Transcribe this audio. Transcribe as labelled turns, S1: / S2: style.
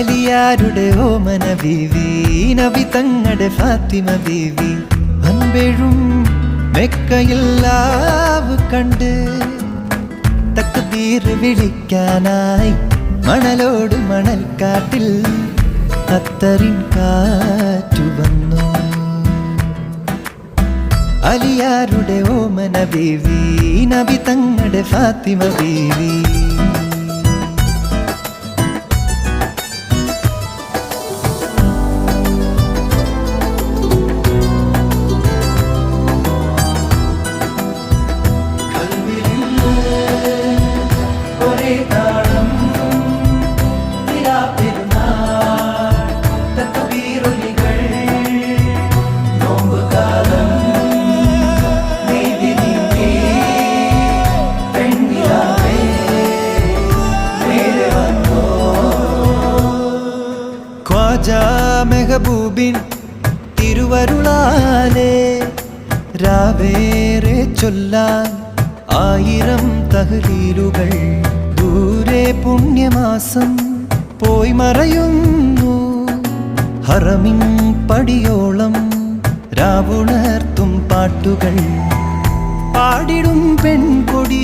S1: അലിയാരുടെ ഓമന ബീവി, നബി തങ്ങളുടെ ഫാത്തിമ ബീവി, അൻപെഴും മെക്കയില്ലാവ് കണ്ട് തക്ബീർ വിളിക്കാനായി മണലോട് മണൽക്കാട്ടിൽ അത്തറിൻ കാറ്റു വന്നു. അലിയാരുടെ ഓമന ബീവി, നബി തങ്ങളുടെ ഫാത്തിമ ബീവി. മെഹബൂബിൻ തിരുവരുളാലേ രാവേറെ ചൊല്ലാൻ 1000 തഹ്ലീലുകൾ. ദൂരെ പുണ്യമാസം പോയി മറയുന്നു, ഹറമിൻ പടിയോളം രാവുണർത്തും പാട്ടുകൾ പാടിടും പെൺകൊടി